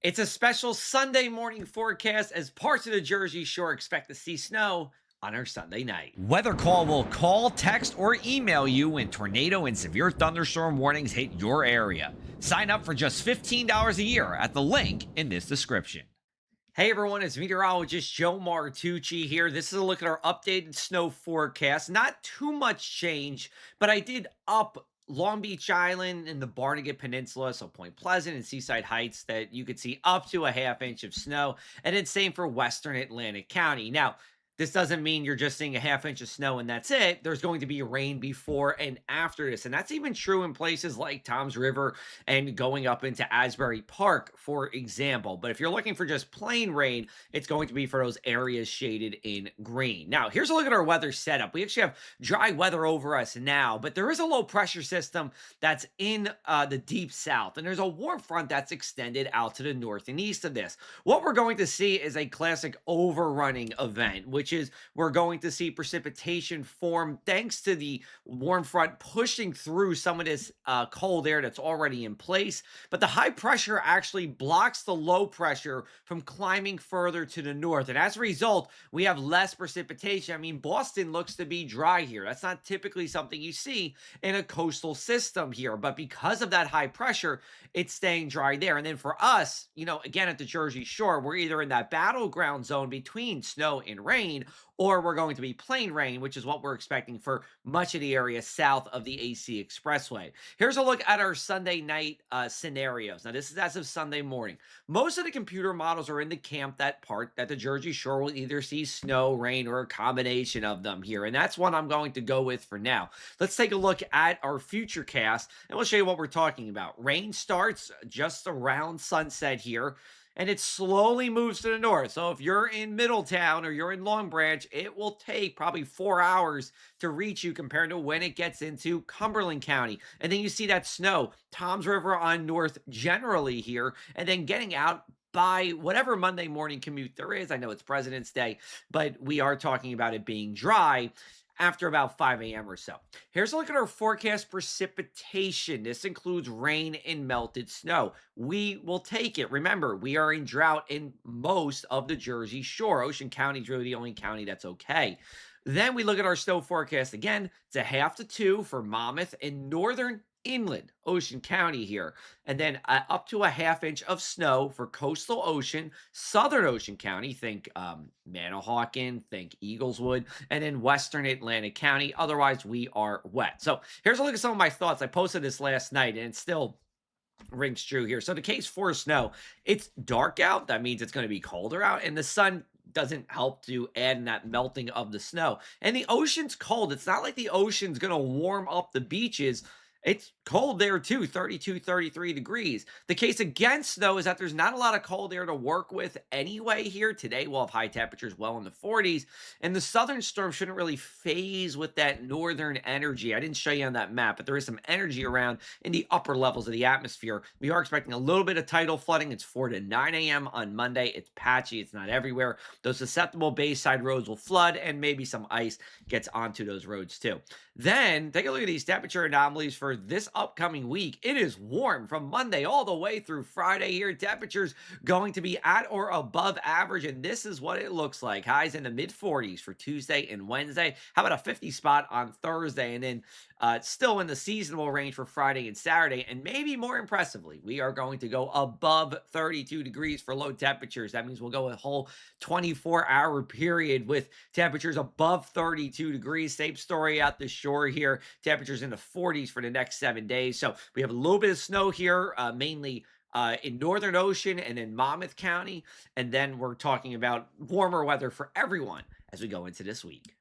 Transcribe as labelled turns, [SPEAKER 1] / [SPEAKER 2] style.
[SPEAKER 1] It's a special Sunday morning forecast as parts of the Jersey Shore expect to see snow on our Sunday night. Weather Call will call, text, or email you when tornado and severe thunderstorm warnings hit your area. Sign up for just $15 a year at the link in this description. Hey everyone, it's meteorologist Joe Martucci here. This is a look at our updated snow forecast. Not too much change, but I did up Long Beach Island and the Barnegat Peninsula, so Point Pleasant and Seaside Heights, that you could see up to a half inch of snow. And it's same for Western Atlantic County. Now, this doesn't mean you're just seeing a half inch of snow and that's it. There's going to be rain before and after this. And that's even true in places like Tom's River and going up into Asbury Park, for example. But if you're looking for just plain rain, it's going to be for those areas shaded in green. Now, here's a look at our weather setup. We actually have dry weather over us now, but there is a low pressure system that's in the deep south, and there's a warm front that's extended out to the north and east of this. What we're going to see is a classic overrunning event, which is we're going to see precipitation form thanks to the warm front pushing through some of this cold air that's already in place. But the high pressure actually blocks the low pressure from climbing further to the north. And as a result, we have less precipitation. I mean, Boston looks to be dry here. That's not typically something you see in a coastal system here. But because of that high pressure, it's staying dry there. And then for us, again, at the Jersey Shore, we're either in that battleground zone between snow and rain, or we're going to be plain rain, which is what we're expecting for much of the area south of the AC Expressway. Here's a look at our Sunday night scenarios. Now, this is as of Sunday morning. Most of the computer models are in the camp that the Jersey Shore will either see snow, rain, or a combination of them here. And that's what I'm going to go with for now. Let's take a look at our future cast, and we'll show you what we're talking about. Rain starts just around sunset here, and it slowly moves to the north. So if you're in Middletown or you're in Long Branch, it will take probably 4 hours to reach you compared to when it gets into Cumberland County. And then you see that snow, Tom's River on north generally here, and then getting out by whatever Monday morning commute there is. I know it's President's Day, but we are talking about it being dry after about 5 a.m. or so. Here's a look at our forecast precipitation. This includes rain and melted snow. We will take it. Remember, we are in drought in most of the Jersey Shore. Ocean County is really the only county that's okay. Then we look at our snow forecast again. It's a half to 2 for Monmouth and northern inland Ocean County here, and then up to a half inch of snow for coastal Ocean, southern Ocean County, think Manahawkin, think Eagleswood, and then western Atlantic County. Otherwise, we are wet. So here's a look at some of my thoughts. I posted this last night, and it still rings true here. So the case for snow, it's dark out. That means it's going to be colder out, and the sun doesn't help to add in that melting of the snow. And the ocean's cold. It's not like the ocean's going to warm up the beaches. It's cold there too, 32, 33 degrees. The case against, though, is that there's not a lot of cold air to work with anyway here. Today, we'll have high temperatures well in the 40s, and the southern storm shouldn't really phase with that northern energy. I didn't show you on that map, but there is some energy around in the upper levels of the atmosphere. We are expecting a little bit of tidal flooding. It's 4 to 9 a.m. on Monday. It's patchy. It's not everywhere. Those susceptible bayside roads will flood, and maybe some ice gets onto those roads too. Then, take a look at these temperature anomalies for this upcoming week. It is warm from Monday all the way through Friday here. Temperatures going to be at or above average, and this is what it looks like. Highs in the mid 40s for Tuesday and Wednesday. How about a 50 spot on Thursday? And then still in the seasonable range for Friday and Saturday. And maybe more impressively, we are going to go above 32 degrees for low temperatures. That means we'll go a whole 24-hour period with temperatures above 32 degrees. Same story out the shore here. Temperatures in the 40s for the next 7 days. So we have a little bit of snow here, mainly in Northern Ocean and in Monmouth County. And then we're talking about warmer weather for everyone as we go into this week.